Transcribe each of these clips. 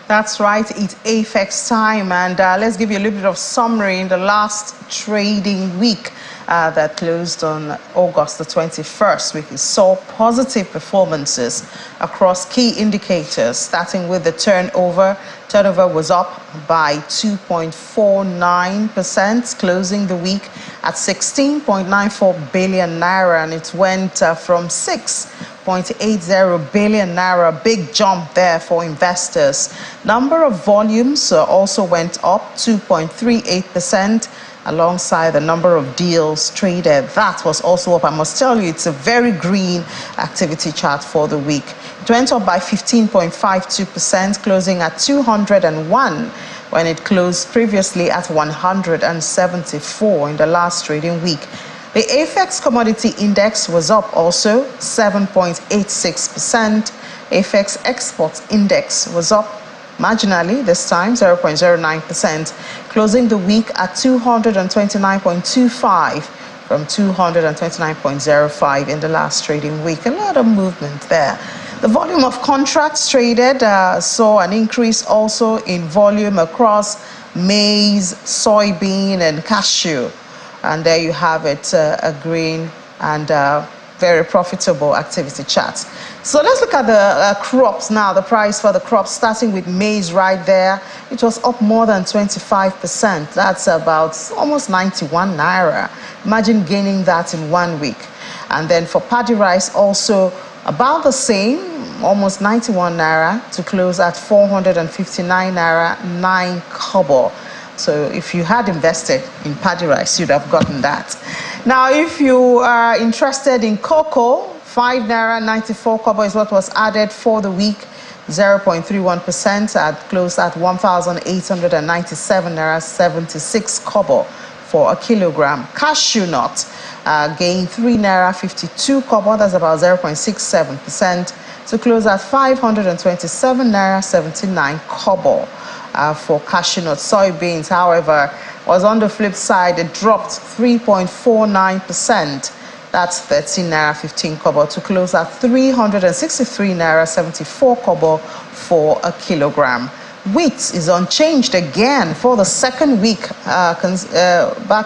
That's right, it's AFEX time, and let's give you a little bit of summary in the last trading week that closed on August the 21st. We saw positive performances across key indicators, starting with the turnover. Turnover was up by 2.49%, closing the week at 16.94 billion naira, and it went from 6.80 billion naira, big jump there for investors. Number of volumes also went up 2.38%, alongside the number of deals traded. That was also up. I must tell you, it's a very green activity chart for the week. It went up by 15.52%, closing at 201 when it closed previously at 174 in the last trading week. The AFEX commodity index was up also 7.86%. AFEX exports index was up marginally this time, 0.09%, closing the week at 229.25 from 229.05 in the last trading week. A lot of movement there. The volume of contracts traded saw an increase also in volume across maize, soybean, and cashew. And there you have it, a green and very profitable activity chart. So let's look at the crops now, the price for the crops, starting with maize right there. It was up more than 25%. That's about almost 91 naira. Imagine gaining that in 1 week. And then for paddy rice, also about the same, almost 91 naira to close at 459 naira 9 kobo. So if you had invested in paddy rice, you'd have gotten that. Now, if you are interested in cocoa, 5 naira 94 kobo is what was added for the week, 0.31%, closed at 1,897 naira 76 kobo for a kilogram. Cashew nut gained 3 naira 52 kobo, that's about 0.67%, to close at 527 naira 79 kobo. For cashew nut. Soybeans, however, was on the flip side. It dropped 3.49%. That's 13 naira 15 kobo to close at 363 naira 74 kobo for a kilogram. Wheat is unchanged again for the second week, back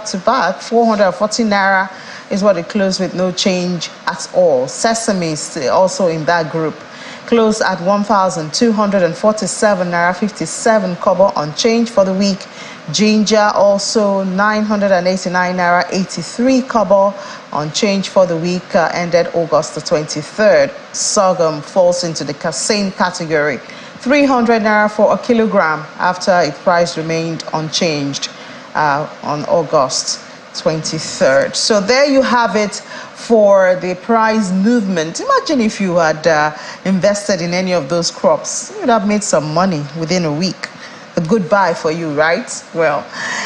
to back. 440 naira is what it closed with, no change at all. Sesame is also in that group, closed at 1,247 naira 57 kobo, unchanged for the week. Ginger also 989 naira 83 kobo, unchanged for the week, ended August the 23rd. Sorghum falls into the same category, 300 naira for a kilogram after its price remained unchanged on August 23rd. So there you have it for the price movement. Imagine if you had invested in any of those crops, you would have made some money within a week. A good buy for you, right? Well,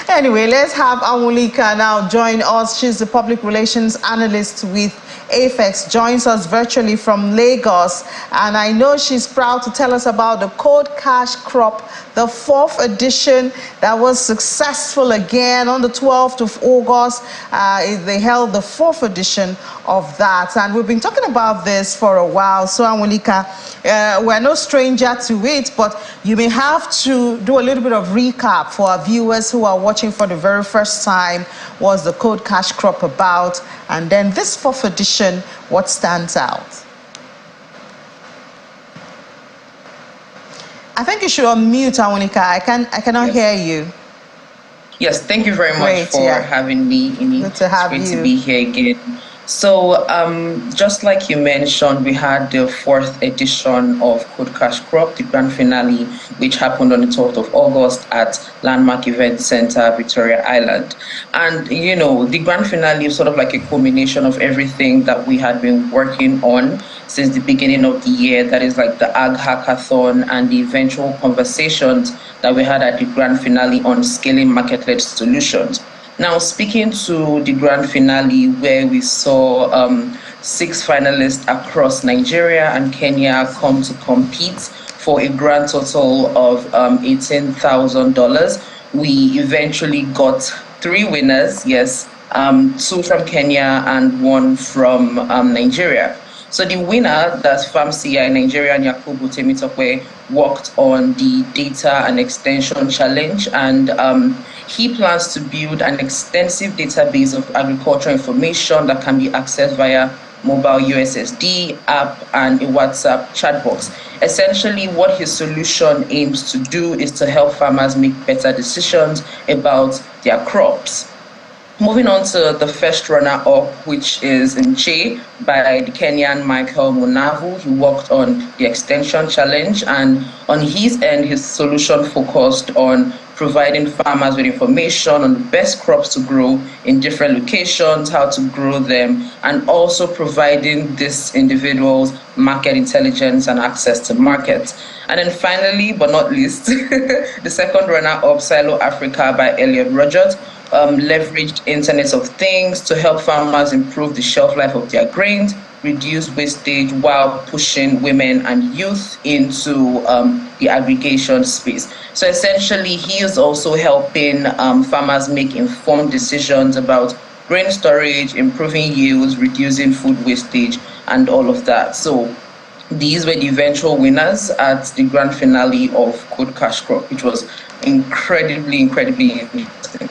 anyway, let's have Anwulika now join us. She's the public relations analyst with AFEX, joins us virtually from Lagos, and I know she's proud to tell us about the Code Cash Crop, the 4th edition that was successful again on the 12th of August. They held the 4th edition of that, and we've been talking about this for a while. So Anwulika, we're no stranger to it, but you may have to do a little bit of recap for our viewers who are watching for the very first time. What's the Code Cash Crop about? And then this 4th edition, what stands out? I think you should unmute, Anwulika. I cannot hear you. Yes, thank you very much for having me. Good to have you. It's great to be here again. So just like you mentioned, we had the 4th edition of Code Cash Crop, the grand finale, which happened on the 12th of August at Landmark Event Center, Victoria Island. And, you know, the grand finale is sort of like a culmination of everything that we had been working on since the beginning of the year. That is like the Ag Hackathon and the eventual conversations that we had at the grand finale on scaling market-led solutions. Now, speaking to the grand finale, where we saw 6 finalists across Nigeria and Kenya come to compete for a grand total of $18,000, we eventually got 3 winners, yes, 2 from Kenya and 1 from Nigeria. So the winner, that's Farm CI Nigerian Yakubu Temitokwe, worked on the data and extension challenge, and he plans to build an extensive database of agricultural information that can be accessed via mobile USSD app and a WhatsApp chat box. Essentially, what his solution aims to do is to help farmers make better decisions about their crops. Moving on to the first runner-up, which is Nche by the Kenyan Michael Munavu. He worked on the extension challenge, and on his end, his solution focused on providing farmers with information on the best crops to grow in different locations, how to grow them, and also providing these individuals market intelligence and access to markets. And then finally, but not least, the second runner-up, Silo Africa by Elliot Rogers, leveraged Internet of Things to help farmers improve the shelf life of their grains, reduce wastage while pushing women and youth into the aggregation space. So essentially, he is also helping farmers make informed decisions about grain storage, improving yields, reducing food wastage, and all of that. So these were the eventual winners at the grand finale of Code Cash Crop, which was incredibly interesting.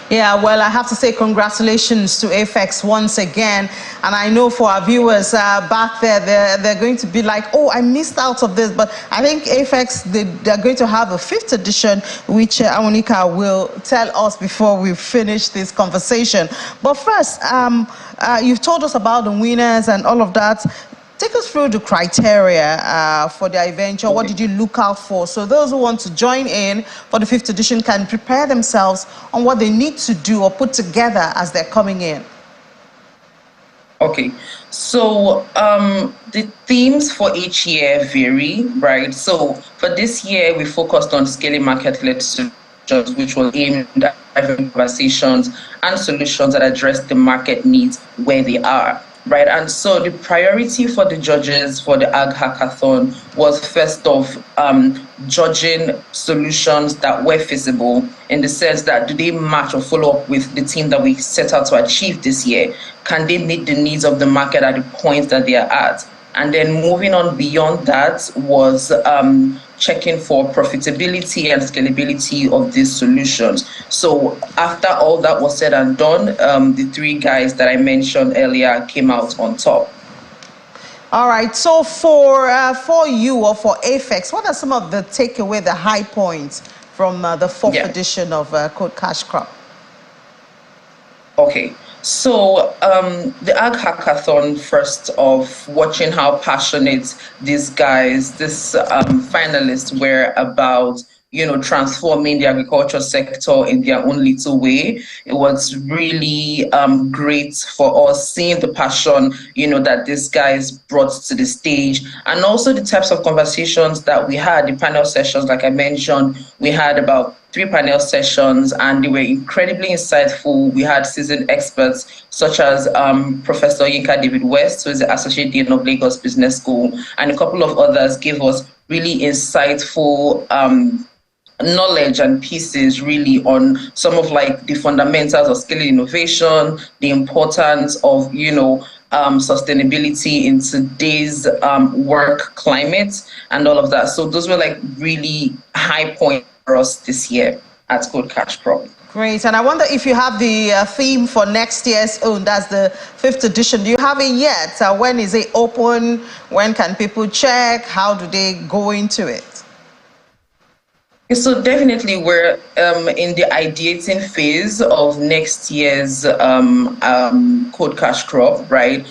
Yeah, well, I have to say congratulations to AFEX once again. And I know for our viewers back there, they're going to be like, oh, I missed out of this. But I think AFEX, they're going to have a 5th edition, which Awonika will tell us before we finish this conversation. But first, you've told us about the winners and all of that. Take us through the criteria for the event. What did you look out for? So those who want to join in for the 5th edition can prepare themselves on what they need to do or put together as they're coming in. Okay, so the themes for each year vary, right? So for this year, we focused on scaling market-led solutions, which was aimed at having conversations and solutions that address the market needs where they are. Right, and so the priority for the judges for the Ag Hackathon was first off judging solutions that were feasible, in the sense that do they match or follow up with the theme that we set out to achieve this year? Can they meet the needs of the market at the point that they are at? And then moving on beyond that was checking for profitability and scalability of these solutions. So after all that was said and done, the 3 guys that I mentioned earlier came out on top. All right. So for you or for AFEX, what are some of the takeaway, the high points from the 4th edition of Code Cash Crop? Okay. So the Ag Hackathon, first off, watching how passionate these guys, these finalists were about, transforming the agriculture sector in their own little way. It was really great for us seeing the passion, that these guys brought to the stage, and also the types of conversations that we had, the panel sessions, like I mentioned, we had about 3 panel sessions, and they were incredibly insightful. We had seasoned experts such as Professor Yinka David West, who is the Associate Dean of Lagos Business School, and a couple of others gave us really insightful knowledge and pieces really on some of the fundamentals of scaling innovation, the importance of, sustainability in today's work climate, and all of that. So those were really high points for us this year at Code Cash Crop. Great. And I wonder if you have the theme for next year's own, that's the 5th edition. Do you have it yet? When is it open? When can people check? How do they go into it? So definitely we're in the ideating phase of next year's Code Cash Crop, right?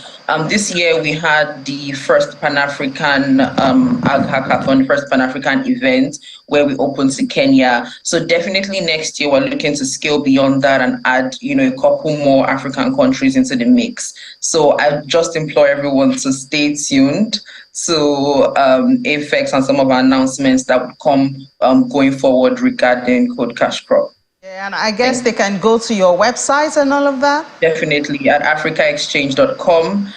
This year we had the first Pan-African Ag Hackathon, first Pan-African event where we opened to Kenya. So definitely next year we're looking to scale beyond that and add, a couple more African countries into the mix. So I just implore everyone to stay tuned to AFEX and some of our announcements that would come going forward regarding Code Cash Crop. Yeah, and I guess they can go to your website and all of that? Definitely at africaexchange.com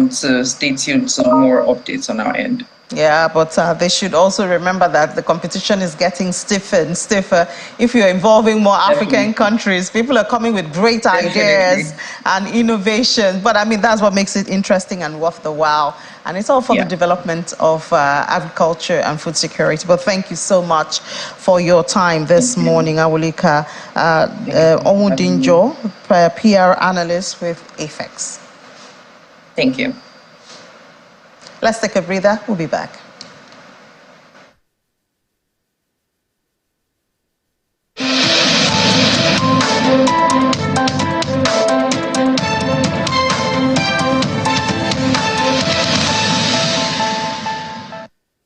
to stay tuned to more updates on our end. Yeah, but they should also remember that the competition is getting stiffer and stiffer. If you're involving more African countries, people are coming with great ideas and innovation. But I mean, that's what makes it interesting and worth the while. And it's all for the development of agriculture and food security. But thank you so much for your time this morning, Awolika Omudinjo, PR analyst with AFEX. Thank you. Let's take a breather. We'll be back.